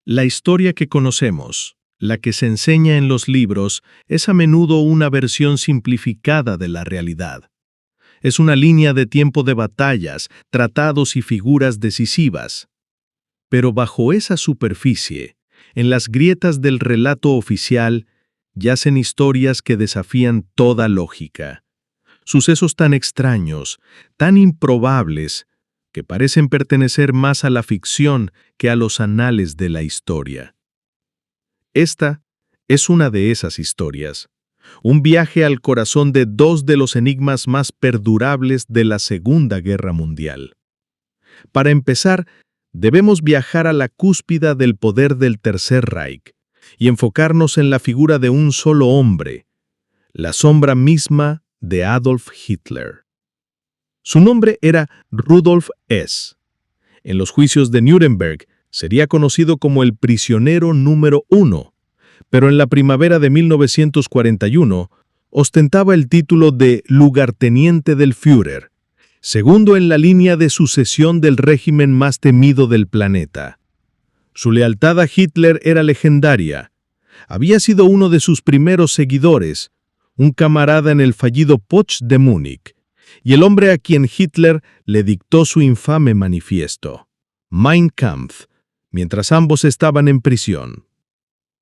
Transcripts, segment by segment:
La historia que conocemos, la que se enseña en los libros, es a menudo una versión simplificada de la realidad. Es una línea de tiempo de batallas, tratados y figuras decisivas. Pero bajo esa superficie, en las grietas del relato oficial, yacen historias que desafían toda lógica. Sucesos tan extraños, tan improbables, que parecen pertenecer más a la ficción que a los anales de la historia. Esta es una de esas historias, un viaje al corazón de dos de los enigmas más perdurables de la Segunda Guerra Mundial. Para empezar, debemos viajar a la cúspide del poder del Tercer Reich y enfocarnos en la figura de un solo hombre, la sombra misma de Adolf Hitler. Su nombre era Rudolf Hess. En los juicios de Nuremberg sería conocido como el prisionero número 1, pero en la primavera de 1941 ostentaba el título de lugarteniente del Führer, segundo en la línea de sucesión del régimen más temido del planeta. Su lealtad a Hitler era legendaria. Había sido uno de sus primeros seguidores, un camarada en el fallido Putsch de Múnich, y el hombre a quien Hitler le dictó su infame manifiesto, Mein Kampf, mientras ambos estaban en prisión.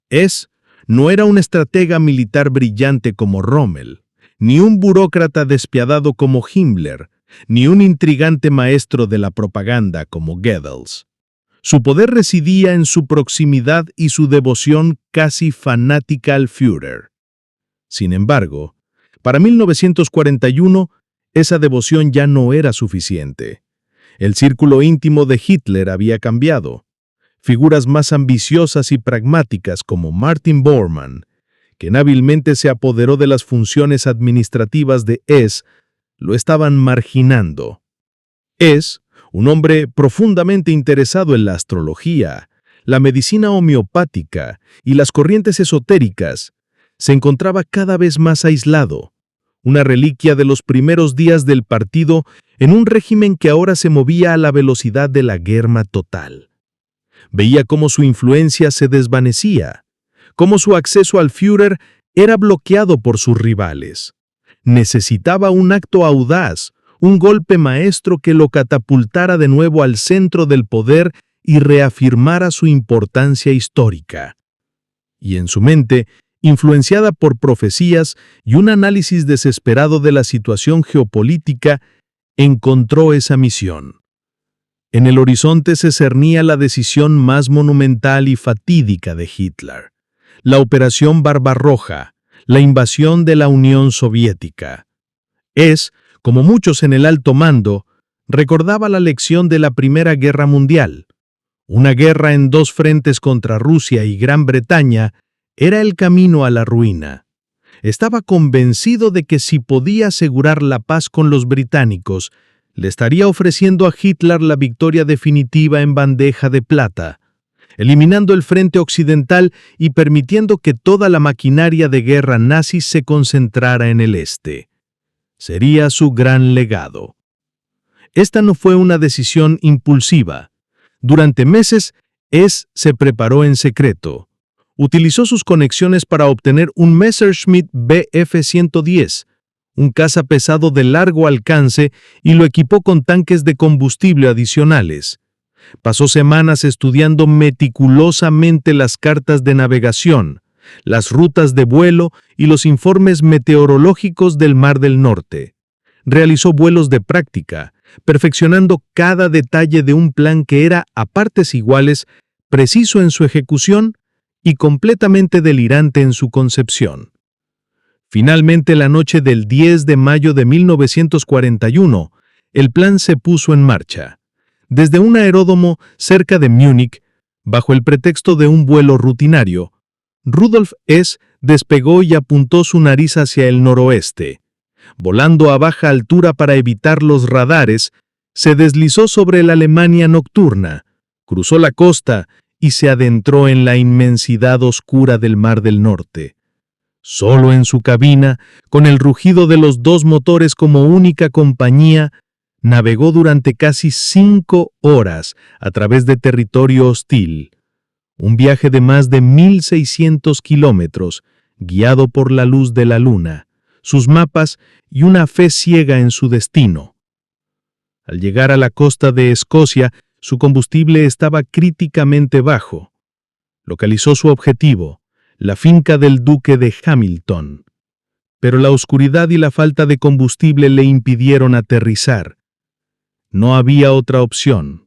Hess no era un estratega militar brillante como Rommel, ni un burócrata despiadado como Himmler, ni un intrigante maestro de la propaganda como Goebbels. Su poder residía en su proximidad y su devoción casi fanática al Führer. Sin embargo, para 1941, esa devoción ya no era suficiente. El círculo íntimo de Hitler había cambiado. Figuras más ambiciosas y pragmáticas como Martin Bormann, quien hábilmente se apoderó de las funciones administrativas de Hess, lo estaban marginando. Hess, un hombre profundamente interesado en la astrología, la medicina homeopática y las corrientes esotéricas, se encontraba cada vez más aislado, una reliquia de los primeros días del partido en un régimen que ahora se movía a la velocidad de la guerra total. Veía cómo su influencia se desvanecía, cómo su acceso al Führer era bloqueado por sus rivales. Necesitaba un acto audaz, un golpe maestro que lo catapultara de nuevo al centro del poder y reafirmara su importancia histórica. Y en su mente, influenciada por profecías y un análisis desesperado de la situación geopolítica, encontró esa misión. En el horizonte se cernía la decisión más monumental y fatídica de Hitler, la Operación Barbarroja, la invasión de la Unión Soviética. Hess, como muchos en el alto mando, recordaba la lección de la Primera Guerra Mundial. Una guerra en dos frentes contra Rusia y Gran Bretaña era el camino a la ruina. Estaba convencido de que si podía asegurar la paz con los británicos, le estaría ofreciendo a Hitler la victoria definitiva en bandeja de plata, eliminando el frente occidental y permitiendo que toda la maquinaria de guerra nazi se concentrara en el este. Sería su gran legado. Esta no fue una decisión impulsiva. Durante meses, Hess se preparó en secreto. Utilizó sus conexiones para obtener un Messerschmitt Bf-110, un caza pesado de largo alcance, y lo equipó con tanques de combustible adicionales. Pasó semanas estudiando meticulosamente las cartas de navegación, las rutas de vuelo y los informes meteorológicos del Mar del Norte. Realizó vuelos de práctica, perfeccionando cada detalle de un plan que era, a partes iguales, preciso en su ejecución y completamente delirante en su concepción. Finalmente, la noche del 10 de mayo de 1941, el plan se puso en marcha. Desde un aeródromo cerca de Múnich, bajo el pretexto de un vuelo rutinario, Rudolf Hess despegó y apuntó su nariz hacia el noroeste. Volando a baja altura para evitar los radares, se deslizó sobre la Alemania nocturna, cruzó la costa y se adentró en la inmensidad oscura del Mar del Norte. Solo en su cabina, con el rugido de los dos motores como única compañía, navegó durante casi 5 horas a través de territorio hostil. Un viaje de más de 1.600 kilómetros, guiado por la luz de la luna, sus mapas y una fe ciega en su destino. Al llegar a la costa de Escocia, su combustible estaba críticamente bajo. Localizó su objetivo, la finca del duque de Hamilton. Pero la oscuridad y la falta de combustible le impidieron aterrizar. No había otra opción.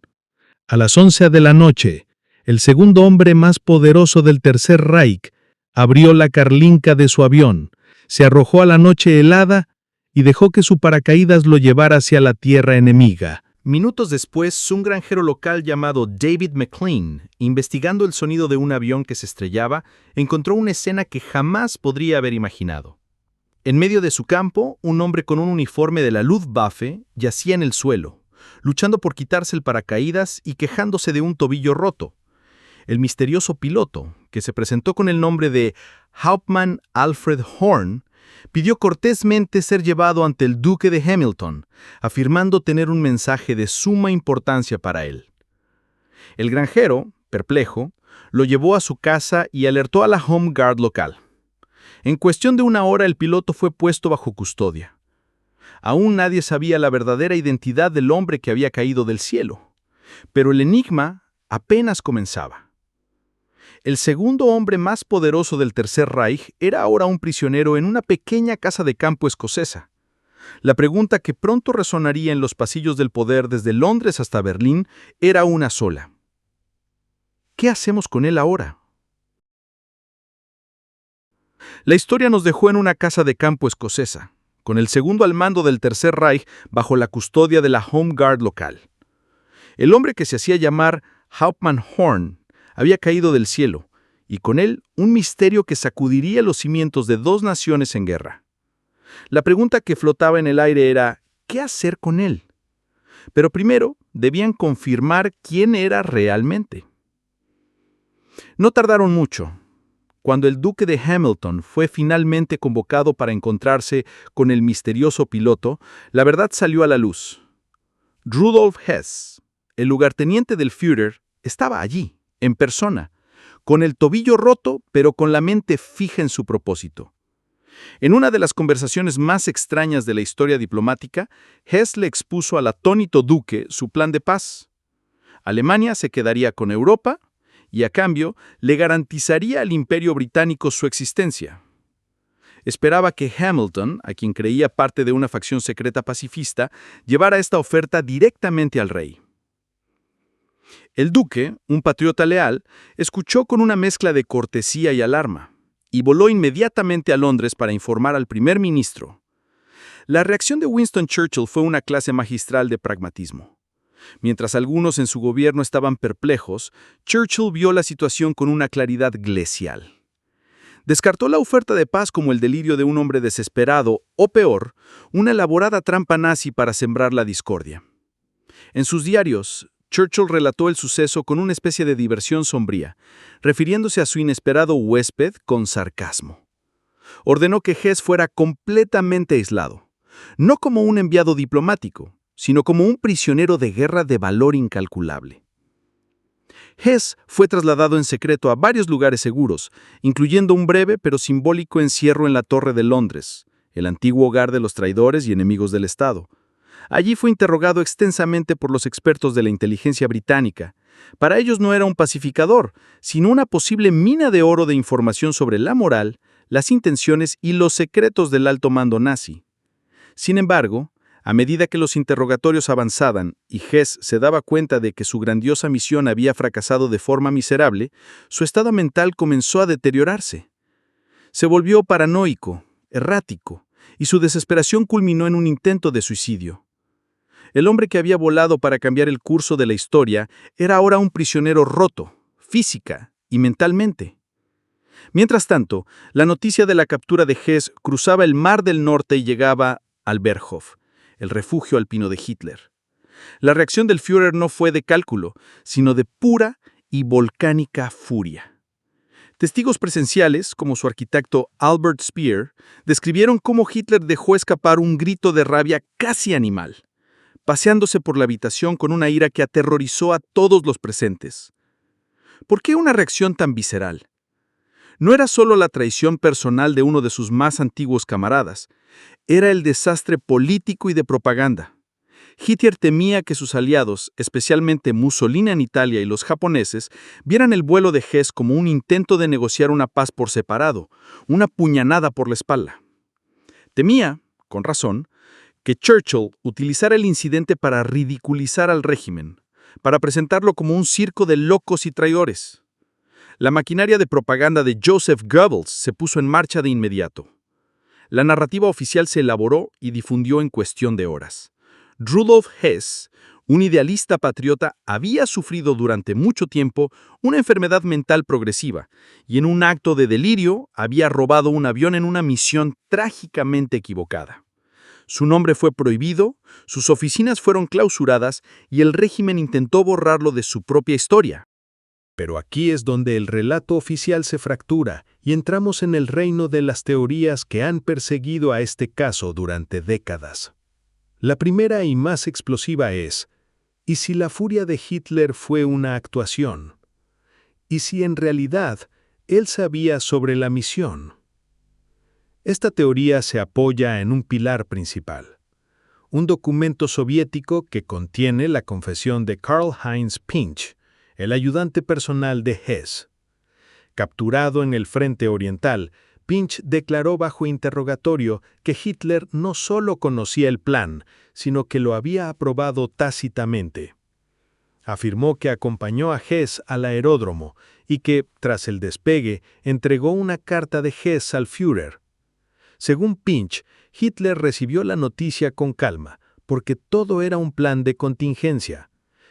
A las 11 de la noche, el segundo hombre más poderoso del Tercer Reich abrió la carlinca de su avión, se arrojó a la noche helada y dejó que su paracaídas lo llevara hacia la tierra enemiga. Minutos después, un granjero local llamado David McLean, investigando el sonido de un avión que se estrellaba, encontró una escena que jamás podría haber imaginado. En medio de su campo, un hombre con un uniforme de la Luftwaffe yacía en el suelo, luchando por quitarse el paracaídas y quejándose de un tobillo roto. El misterioso piloto, que se presentó con el nombre de Hauptmann Alfred Horn, pidió cortésmente ser llevado ante el duque de Hamilton, afirmando tener un mensaje de suma importancia para él. El granjero, perplejo, lo llevó a su casa y alertó a la Home Guard local. En cuestión de una hora el piloto fue puesto bajo custodia. Aún nadie sabía la verdadera identidad del hombre que había caído del cielo, pero el enigma apenas comenzaba. El segundo hombre más poderoso del Tercer Reich era ahora un prisionero en una pequeña casa de campo escocesa. La pregunta que pronto resonaría en los pasillos del poder desde Londres hasta Berlín era una sola. ¿Qué hacemos con él ahora? La historia nos dejó en una casa de campo escocesa, con el segundo al mando del Tercer Reich bajo la custodia de la Home Guard local. El hombre que se hacía llamar Hauptmann Horn había caído del cielo, y con él un misterio que sacudiría los cimientos de dos naciones en guerra. La pregunta que flotaba en el aire era, ¿qué hacer con él? Pero primero debían confirmar quién era realmente. No tardaron mucho. Cuando el duque de Hamilton fue finalmente convocado para encontrarse con el misterioso piloto, la verdad salió a la luz. Rudolf Hess, el lugarteniente del Führer, estaba allí, en persona, con el tobillo roto, pero con la mente fija en su propósito. En una de las conversaciones más extrañas de la historia diplomática, Hess le expuso al atónito duque su plan de paz. Alemania se quedaría con Europa y, a cambio, le garantizaría al Imperio Británico su existencia. Esperaba que Hamilton, a quien creía parte de una facción secreta pacifista, llevara esta oferta directamente al rey. El duque, un patriota leal, escuchó con una mezcla de cortesía y alarma, y voló inmediatamente a Londres para informar al primer ministro. La reacción de Winston Churchill fue una clase magistral de pragmatismo. Mientras algunos en su gobierno estaban perplejos, Churchill vio la situación con una claridad glacial. Descartó la oferta de paz como el delirio de un hombre desesperado, o peor, una elaborada trampa nazi para sembrar la discordia. En sus diarios, Churchill relató el suceso con una especie de diversión sombría, refiriéndose a su inesperado huésped con sarcasmo. Ordenó que Hess fuera completamente aislado, no como un enviado diplomático, sino como un prisionero de guerra de valor incalculable. Hess fue trasladado en secreto a varios lugares seguros, incluyendo un breve pero simbólico encierro en la Torre de Londres, el antiguo hogar de los traidores y enemigos del Estado. Allí fue interrogado extensamente por los expertos de la inteligencia británica. Para ellos no era un pacificador, sino una posible mina de oro de información sobre la moral, las intenciones y los secretos del alto mando nazi. Sin embargo, a medida que los interrogatorios avanzaban y Hess se daba cuenta de que su grandiosa misión había fracasado de forma miserable, su estado mental comenzó a deteriorarse. Se volvió paranoico, errático, y su desesperación culminó en un intento de suicidio. El hombre que había volado para cambiar el curso de la historia era ahora un prisionero roto, física y mentalmente. Mientras tanto, la noticia de la captura de Hess cruzaba el Mar del Norte y llegaba al Berghof, el refugio alpino de Hitler. La reacción del Führer no fue de cálculo, sino de pura y volcánica furia. Testigos presenciales, como su arquitecto Albert Speer, describieron cómo Hitler dejó escapar un grito de rabia casi animal, paseándose por la habitación con una ira que aterrorizó a todos los presentes. ¿Por qué una reacción tan visceral? No era solo la traición personal de uno de sus más antiguos camaradas, era el desastre político y de propaganda. Hitler temía que sus aliados, especialmente Mussolini en Italia y los japoneses, vieran el vuelo de Hess como un intento de negociar una paz por separado, una puñalada por la espalda. Temía, con razón, que Churchill utilizara el incidente para ridiculizar al régimen, para presentarlo como un circo de locos y traidores. La maquinaria de propaganda de Joseph Goebbels se puso en marcha de inmediato. La narrativa oficial se elaboró y difundió en cuestión de horas. Rudolf Hess, un idealista patriota, había sufrido durante mucho tiempo una enfermedad mental progresiva y en un acto de delirio había robado un avión en una misión trágicamente equivocada. Su nombre fue prohibido, sus oficinas fueron clausuradas y el régimen intentó borrarlo de su propia historia. Pero aquí es donde el relato oficial se fractura y entramos en el reino de las teorías que han perseguido a este caso durante décadas. La primera y más explosiva es, ¿y si la furia de Hitler fue una actuación? ¿Y si en realidad él sabía sobre la misión? Esta teoría se apoya en un pilar principal, un documento soviético que contiene la confesión de Karl-Heinz Pinch, el ayudante personal de Hess. Capturado en el frente oriental, Pinch declaró bajo interrogatorio que Hitler no solo conocía el plan, sino que lo había aprobado tácitamente. Afirmó que acompañó a Hess al aeródromo y que, tras el despegue, entregó una carta de Hess al Führer. Según Pinch, Hitler recibió la noticia con calma, porque todo era un plan de contingencia.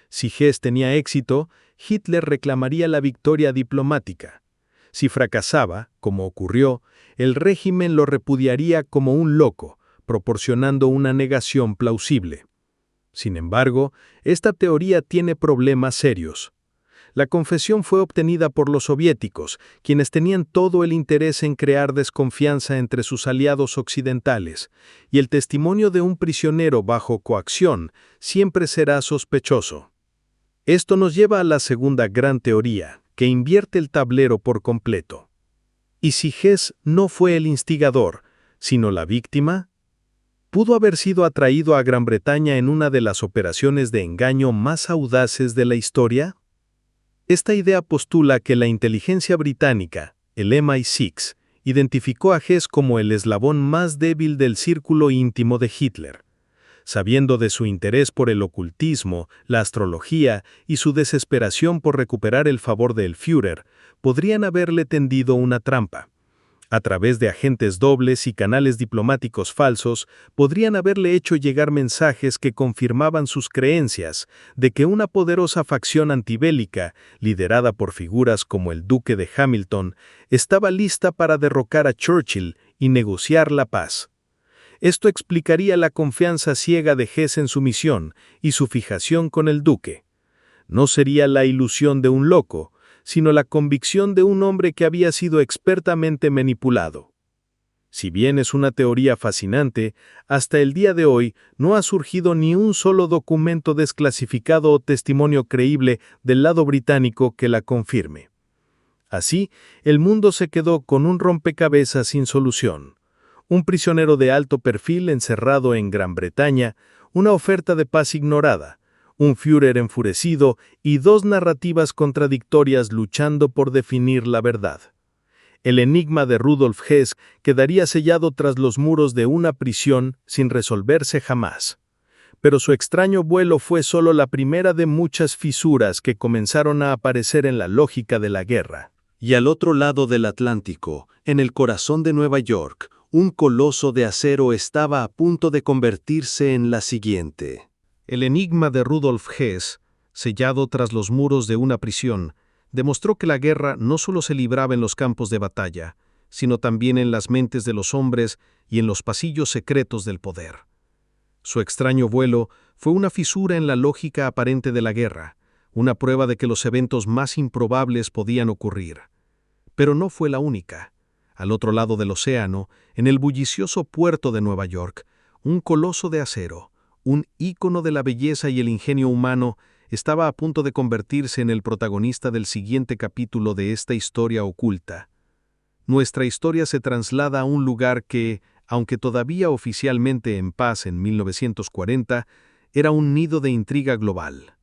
Si Hess tenía éxito, Hitler reclamaría la victoria diplomática. Si fracasaba, como ocurrió, el régimen lo repudiaría como un loco, proporcionando una negación plausible. Sin embargo, esta teoría tiene problemas serios. La confesión fue obtenida por los soviéticos, quienes tenían todo el interés en crear desconfianza entre sus aliados occidentales, y el testimonio de un prisionero bajo coacción siempre será sospechoso. Esto nos lleva a la segunda gran teoría, que invierte el tablero por completo. ¿Y si Hess no fue el instigador, sino la víctima? ¿Pudo haber sido atraído a Gran Bretaña en una de las operaciones de engaño más audaces de la historia? Esta idea postula que la inteligencia británica, el MI6, identificó a Hess como el eslabón más débil del círculo íntimo de Hitler. Sabiendo de su interés por el ocultismo, la astrología y su desesperación por recuperar el favor del Führer, podrían haberle tendido una trampa. A través de agentes dobles y canales diplomáticos falsos, podrían haberle hecho llegar mensajes que confirmaban sus creencias de que una poderosa facción antibélica, liderada por figuras como el Duque de Hamilton, estaba lista para derrocar a Churchill y negociar la paz. Esto explicaría la confianza ciega de Hess en su misión y su fijación con el duque. No sería la ilusión de un loco, sino la convicción de un hombre que había sido expertamente manipulado. Si bien es una teoría fascinante, hasta el día de hoy no ha surgido ni un solo documento desclasificado o testimonio creíble del lado británico que la confirme. Así, el mundo se quedó con un rompecabezas sin solución. Un prisionero de alto perfil encerrado en Gran Bretaña, una oferta de paz ignorada, un Führer enfurecido y dos narrativas contradictorias luchando por definir la verdad. El enigma de Rudolf Hess quedaría sellado tras los muros de una prisión sin resolverse jamás. Pero su extraño vuelo fue solo la primera de muchas fisuras que comenzaron a aparecer en la lógica de la guerra. Y al otro lado del Atlántico, en el corazón de Nueva York, un coloso de acero estaba a punto de convertirse en la siguiente. El enigma de Rudolf Hess, sellado tras los muros de una prisión, demostró que la guerra no solo se libraba en los campos de batalla, sino también en las mentes de los hombres y en los pasillos secretos del poder. Su extraño vuelo fue una fisura en la lógica aparente de la guerra, una prueba de que los eventos más improbables podían ocurrir. Pero no fue la única. Al otro lado del océano, en el bullicioso puerto de Nueva York, un coloso de acero, un ícono de la belleza y el ingenio humano, estaba a punto de convertirse en el protagonista del siguiente capítulo de esta historia oculta. Nuestra historia se traslada a un lugar que, aunque todavía oficialmente en paz en 1940, era un nido de intriga global.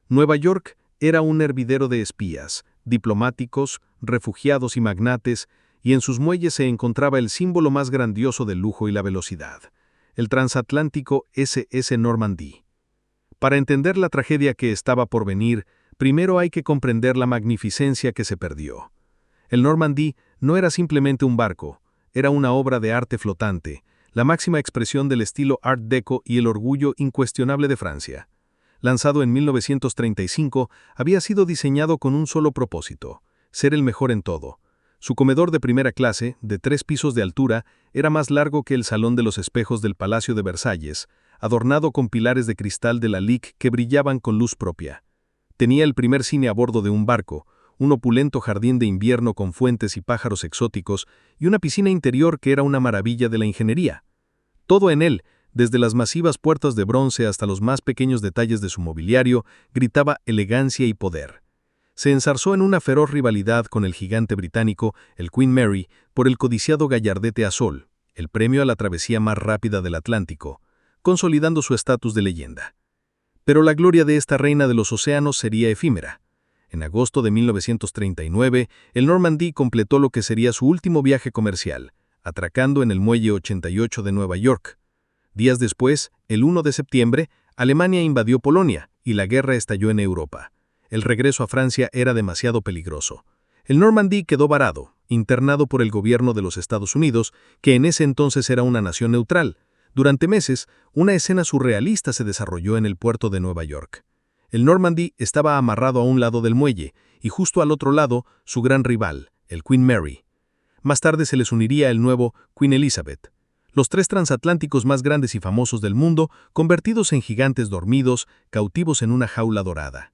Nueva York era un hervidero de espías, diplomáticos, refugiados y magnates, y en sus muelles se encontraba el símbolo más grandioso del lujo y la velocidad, el transatlántico SS Normandy. Para entender la tragedia que estaba por venir, primero hay que comprender la magnificencia que se perdió. El Normandy no era simplemente un barco, era una obra de arte flotante, la máxima expresión del estilo Art Deco y el orgullo incuestionable de Francia. Lanzado en 1935, había sido diseñado con un solo propósito: ser el mejor en todo. Su comedor de primera clase, de 3 pisos de altura, era más largo que el Salón de los Espejos del Palacio de Versalles, adornado con pilares de cristal de la Lick que brillaban con luz propia. Tenía el primer cine a bordo de un barco, un opulento jardín de invierno con fuentes y pájaros exóticos, y una piscina interior que era una maravilla de la ingeniería. Todo en él, desde las masivas puertas de bronce hasta los más pequeños detalles de su mobiliario, gritaba elegancia y poder. Se enzarzó en una feroz rivalidad con el gigante británico, el Queen Mary, por el codiciado gallardete Azul, el premio a la travesía más rápida del Atlántico, consolidando su estatus de leyenda. Pero la gloria de esta reina de los océanos sería efímera. En agosto de 1939, el Normandy completó lo que sería su último viaje comercial, atracando en el Muelle 88 de Nueva York. Días después, el 1 de septiembre, Alemania invadió Polonia y la guerra estalló en Europa. El regreso a Francia era demasiado peligroso. El Normandy quedó varado, internado por el gobierno de los Estados Unidos, que en ese entonces era una nación neutral. Durante meses, una escena surrealista se desarrolló en el puerto de Nueva York. El Normandy estaba amarrado a un lado del muelle, y justo al otro lado, su gran rival, el Queen Mary. Más tarde se les uniría el nuevo Queen Elizabeth. Los 3 transatlánticos más grandes y famosos del mundo, convertidos en gigantes dormidos, cautivos en una jaula dorada.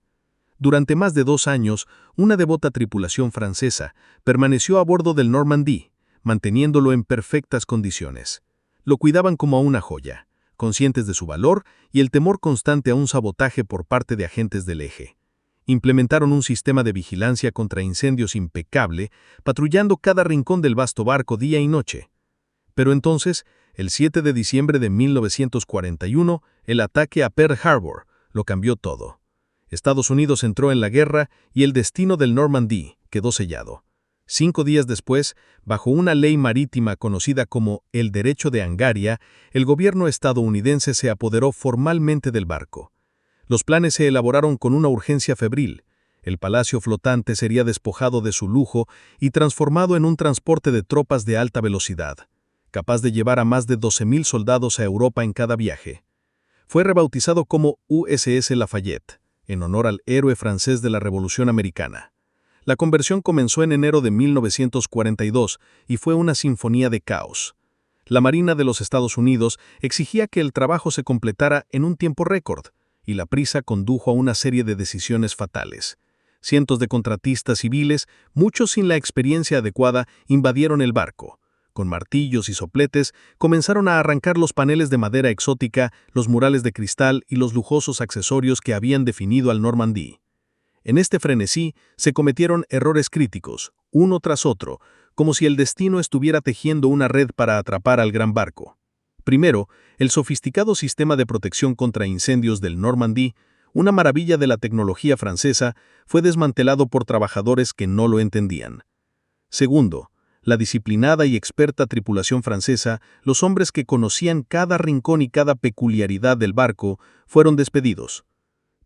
Durante más de 2 años, una devota tripulación francesa permaneció a bordo del Normandy, manteniéndolo en perfectas condiciones. Lo cuidaban como a una joya, conscientes de su valor y el temor constante a un sabotaje por parte de agentes del eje. Implementaron un sistema de vigilancia contra incendios impecable, patrullando cada rincón del vasto barco día y noche. Pero entonces, el 7 de diciembre de 1941, el ataque a Pearl Harbor lo cambió todo. Estados Unidos entró en la guerra y el destino del Normandy quedó sellado. 5 días después, bajo una ley marítima conocida como el Derecho de Hangaria, el gobierno estadounidense se apoderó formalmente del barco. Los planes se elaboraron con una urgencia febril. El palacio flotante sería despojado de su lujo y transformado en un transporte de tropas de alta velocidad, capaz de llevar a más de 12.000 soldados a Europa en cada viaje. Fue rebautizado como USS Lafayette, en honor al héroe francés de la Revolución Americana. La conversión comenzó en enero de 1942 y fue una sinfonía de caos. La Marina de los Estados Unidos exigía que el trabajo se completara en un tiempo récord, y la prisa condujo a una serie de decisiones fatales. Cientos de contratistas civiles, muchos sin la experiencia adecuada, invadieron el barco. Con martillos y sopletes, comenzaron a arrancar los paneles de madera exótica, los murales de cristal y los lujosos accesorios que habían definido al Normandy. En este frenesí se cometieron errores críticos, uno tras otro, como si el destino estuviera tejiendo una red para atrapar al gran barco. Primero, el sofisticado sistema de protección contra incendios del Normandy, una maravilla de la tecnología francesa, fue desmantelado por trabajadores que no lo entendían. Segundo, la disciplinada y experta tripulación francesa, los hombres que conocían cada rincón y cada peculiaridad del barco, fueron despedidos.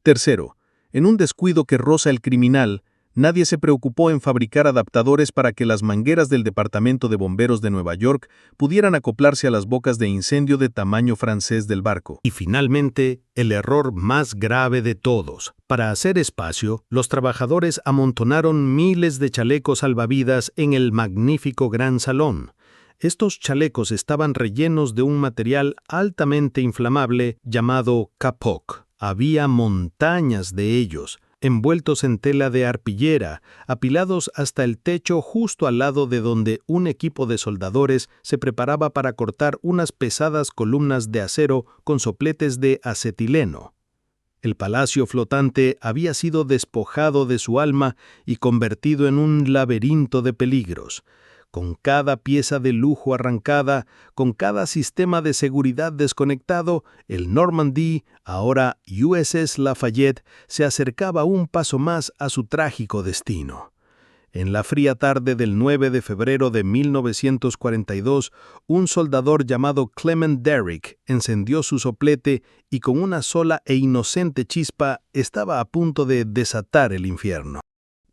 Tercero, en un descuido que roza el criminal, nadie se preocupó en fabricar adaptadores para que las mangueras del Departamento de Bomberos de Nueva York pudieran acoplarse a las bocas de incendio de tamaño francés del barco. Y finalmente, el error más grave de todos. Para hacer espacio, los trabajadores amontonaron miles de chalecos salvavidas en el magnífico gran salón. Estos chalecos estaban rellenos de un material altamente inflamable llamado capoc. Había montañas de ellos, envueltos en tela de arpillera, apilados hasta el techo justo al lado de donde un equipo de soldadores se preparaba para cortar unas pesadas columnas de acero con sopletes de acetileno. El palacio flotante había sido despojado de su alma y convertido en un laberinto de peligros. Con cada pieza de lujo arrancada, con cada sistema de seguridad desconectado, el Normandy, ahora USS Lafayette, se acercaba un paso más a su trágico destino. En la fría tarde del 9 de febrero de 1942, un soldador llamado Clement Derrick encendió su soplete y con una sola e inocente chispa estaba a punto de desatar el infierno.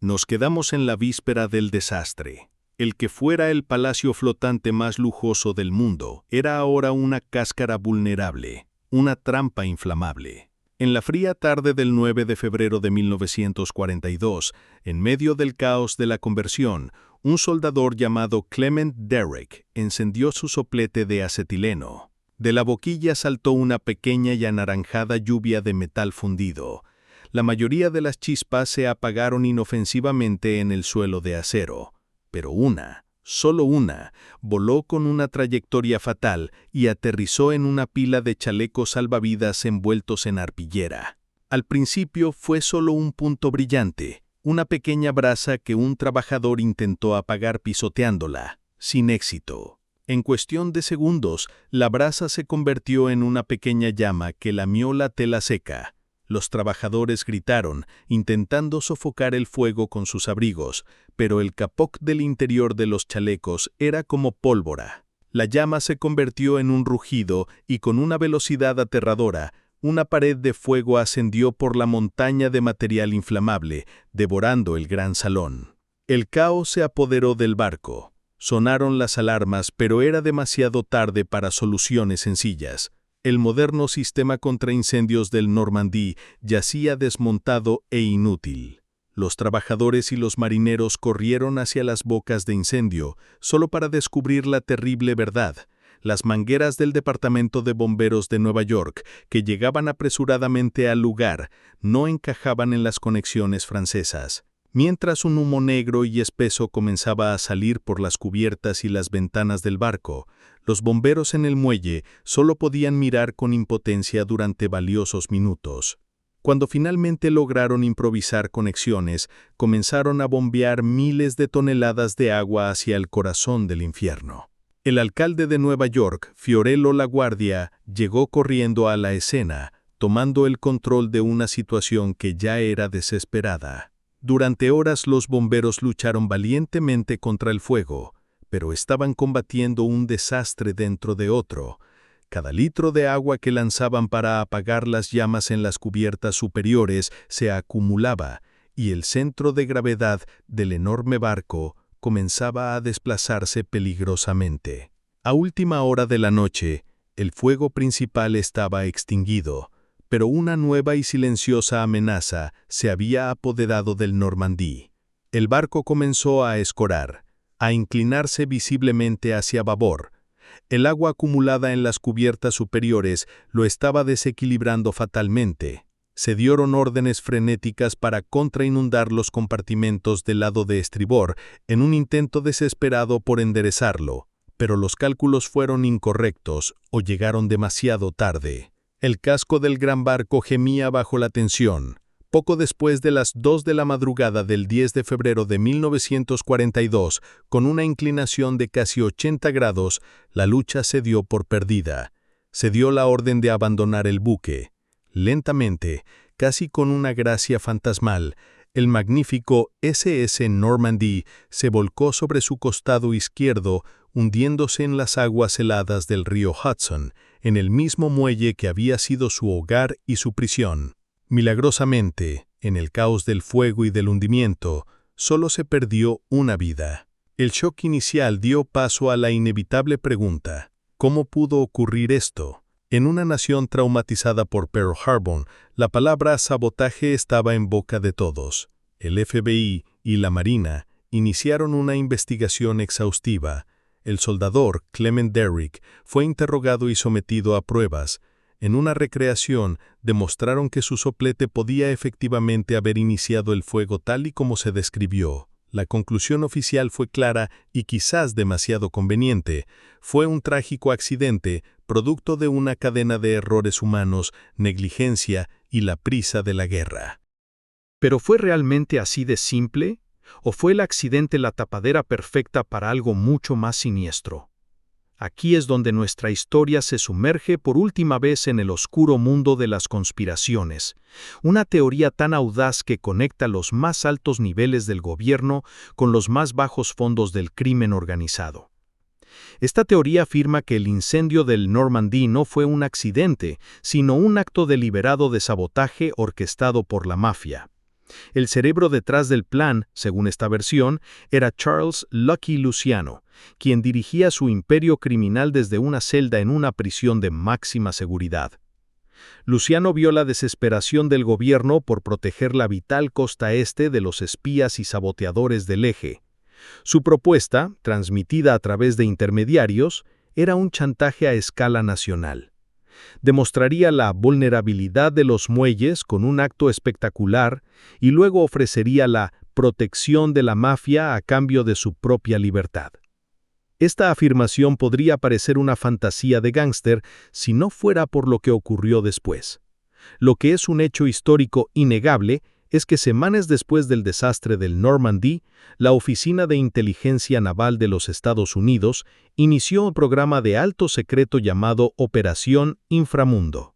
Nos quedamos en la víspera del desastre. El que fuera el palacio flotante más lujoso del mundo era ahora una cáscara vulnerable, una trampa inflamable. En la fría tarde del 9 de febrero de 1942, en medio del caos de la conversión, un soldador llamado Clement Derrick encendió su soplete de acetileno. De la boquilla saltó una pequeña y anaranjada lluvia de metal fundido. La mayoría de las chispas se apagaron inofensivamente en el suelo de acero, pero una, solo una, voló con una trayectoria fatal y aterrizó en una pila de chalecos salvavidas envueltos en arpillera. Al principio fue solo un punto brillante, una pequeña brasa que un trabajador intentó apagar pisoteándola, sin éxito. En cuestión de segundos, la brasa se convirtió en una pequeña llama que lamió la tela seca. Los trabajadores gritaron, intentando sofocar el fuego con sus abrigos, pero el capó del interior de los chalecos era como pólvora. La llama se convirtió en un rugido y con una velocidad aterradora, una pared de fuego ascendió por la montaña de material inflamable, devorando el gran salón. El caos se apoderó del barco. Sonaron las alarmas, pero era demasiado tarde para soluciones sencillas. El moderno sistema contra incendios del Normandy yacía desmontado e inútil. Los trabajadores y los marineros corrieron hacia las bocas de incendio, solo para descubrir la terrible verdad. Las mangueras del Departamento de Bomberos de Nueva York, que llegaban apresuradamente al lugar, no encajaban en las conexiones francesas. Mientras un humo negro y espeso comenzaba a salir por las cubiertas y las ventanas del barco, los bomberos en el muelle solo podían mirar con impotencia durante valiosos minutos. Cuando finalmente lograron improvisar conexiones, comenzaron a bombear miles de toneladas de agua hacia el corazón del infierno. El alcalde de Nueva York, Fiorello LaGuardia, llegó corriendo a la escena, tomando el control de una situación que ya era desesperada. Durante horas los bomberos lucharon valientemente contra el fuego, pero estaban combatiendo un desastre dentro de otro. Cada litro de agua que lanzaban para apagar las llamas en las cubiertas superiores se acumulaba, y el centro de gravedad del enorme barco comenzaba a desplazarse peligrosamente. A última hora de la noche, el fuego principal estaba extinguido, pero una nueva y silenciosa amenaza se había apoderado del Normandy. El barco comenzó a escorar, a inclinarse visiblemente hacia babor. El agua acumulada en las cubiertas superiores lo estaba desequilibrando fatalmente. Se dieron órdenes frenéticas para contrainundar los compartimentos del lado de estribor en un intento desesperado por enderezarlo, pero los cálculos fueron incorrectos o llegaron demasiado tarde. El casco del gran barco gemía bajo la tensión. Poco después de las 2 de la madrugada del 10 de febrero de 1942, con una inclinación de casi 80 grados, la lucha se dio por perdida. Se dio la orden de abandonar el buque. Lentamente, casi con una gracia fantasmal, el magnífico SS Normandy se volcó sobre su costado izquierdo, hundiéndose en las aguas heladas del río Hudson, en el mismo muelle que había sido su hogar y su prisión. Milagrosamente, en el caos del fuego y del hundimiento, solo se perdió una vida. El shock inicial dio paso a la inevitable pregunta: ¿cómo pudo ocurrir esto? En una nación traumatizada por Pearl Harbor, la palabra sabotaje estaba en boca de todos. El FBI y la Marina iniciaron una investigación exhaustiva. El soldador, Clement Derrick, fue interrogado y sometido a pruebas. En una recreación, demostraron que su soplete podía efectivamente haber iniciado el fuego tal y como se describió. La conclusión oficial fue clara y quizás demasiado conveniente. Fue un trágico accidente, producto de una cadena de errores humanos, negligencia y la prisa de la guerra. ¿Pero fue realmente así de simple? ¿O fue el accidente la tapadera perfecta para algo mucho más siniestro? Aquí es donde nuestra historia se sumerge por última vez en el oscuro mundo de las conspiraciones, una teoría tan audaz que conecta los más altos niveles del gobierno con los más bajos fondos del crimen organizado. Esta teoría afirma que el incendio del Normandy no fue un accidente, sino un acto deliberado de sabotaje orquestado por la mafia. El cerebro detrás del plan, según esta versión, era Charles Lucky Luciano, quien dirigía su imperio criminal desde una celda en una prisión de máxima seguridad. Luciano vio la desesperación del gobierno por proteger la vital costa este de los espías y saboteadores del eje. Su propuesta, transmitida a través de intermediarios, era un chantaje a escala nacional. Demostraría la vulnerabilidad de los muelles con un acto espectacular y luego ofrecería la protección de la mafia a cambio de su propia libertad. Esta afirmación podría parecer una fantasía de gángster si no fuera por lo que ocurrió después. Lo que es un hecho histórico innegable es que semanas después del desastre del Normandy, la Oficina de Inteligencia Naval de los Estados Unidos inició un programa de alto secreto llamado Operación Inframundo.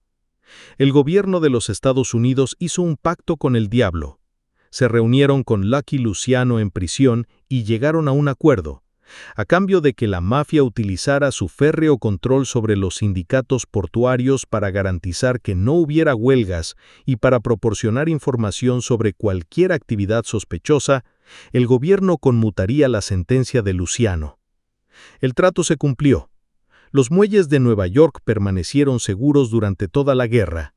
El gobierno de los Estados Unidos hizo un pacto con el diablo. Se reunieron con Lucky Luciano en prisión y llegaron a un acuerdo, a cambio de que la mafia utilizara su férreo control sobre los sindicatos portuarios para garantizar que no hubiera huelgas y para proporcionar información sobre cualquier actividad sospechosa, el gobierno conmutaría la sentencia de Luciano. El trato se cumplió. Los muelles de Nueva York permanecieron seguros durante toda la guerra,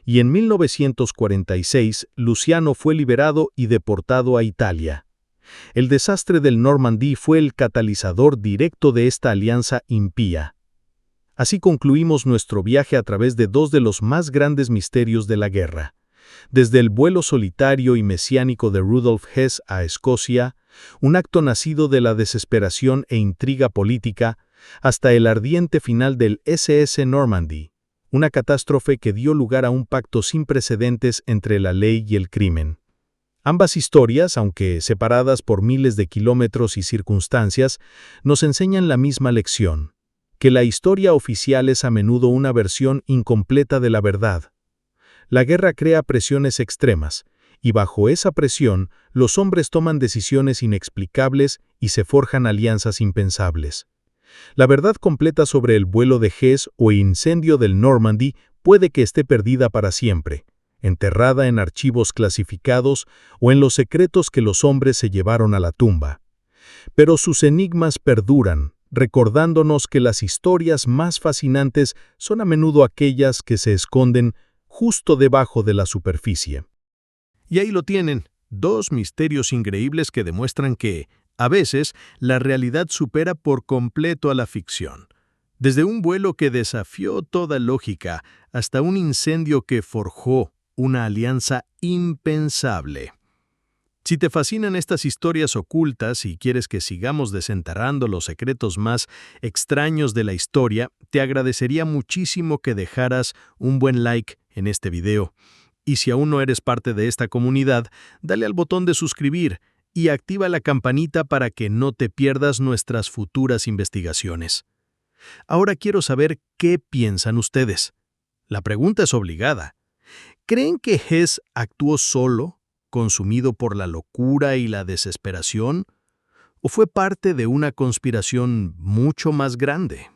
y en 1946 Luciano fue liberado y deportado a Italia. El desastre del Normandy fue el catalizador directo de esta alianza impía. Así concluimos nuestro viaje a través de dos de los más grandes misterios de la guerra. Desde el vuelo solitario y mesiánico de Rudolf Hess a Escocia, un acto nacido de la desesperación e intriga política, hasta el ardiente final del SS Normandy, una catástrofe que dio lugar a un pacto sin precedentes entre la ley y el crimen. Ambas historias, aunque separadas por miles de kilómetros y circunstancias, nos enseñan la misma lección, que la historia oficial es a menudo una versión incompleta de la verdad. La guerra crea presiones extremas, y bajo esa presión, los hombres toman decisiones inexplicables y se forjan alianzas impensables. La verdad completa sobre el vuelo de Hess o incendio del Normandy puede que esté perdida para siempre, enterrada en archivos clasificados o en los secretos que los hombres se llevaron a la tumba. Pero sus enigmas perduran, recordándonos que las historias más fascinantes son a menudo aquellas que se esconden justo debajo de la superficie. Y ahí lo tienen, dos misterios increíbles que demuestran que, a veces, la realidad supera por completo a la ficción. Desde un vuelo que desafió toda lógica hasta un incendio que forjó una alianza impensable. Si te fascinan estas historias ocultas y quieres que sigamos desenterrando los secretos más extraños de la historia, te agradecería muchísimo que dejaras un buen like en este video. Y si aún no eres parte de esta comunidad, dale al botón de suscribir y activa la campanita para que no te pierdas nuestras futuras investigaciones. Ahora quiero saber qué piensan ustedes. La pregunta es obligada. ¿Creen que Hess actuó solo, consumido por la locura y la desesperación? ¿O fue parte de una conspiración mucho más grande?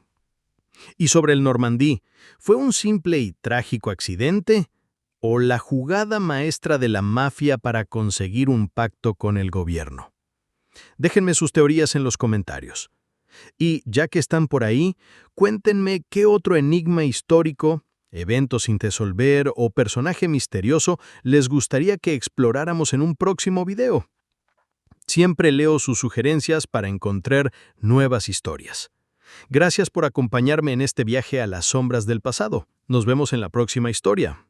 Y sobre el Normandy, ¿fue un simple y trágico accidente? ¿O la jugada maestra de la mafia para conseguir un pacto con el gobierno? Déjenme sus teorías en los comentarios. Y ya que están por ahí, cuéntenme qué otro enigma histórico, evento sin resolver o personaje misterioso les gustaría que exploráramos en un próximo video. Siempre leo sus sugerencias para encontrar nuevas historias. Gracias por acompañarme en este viaje a las sombras del pasado. Nos vemos en la próxima historia.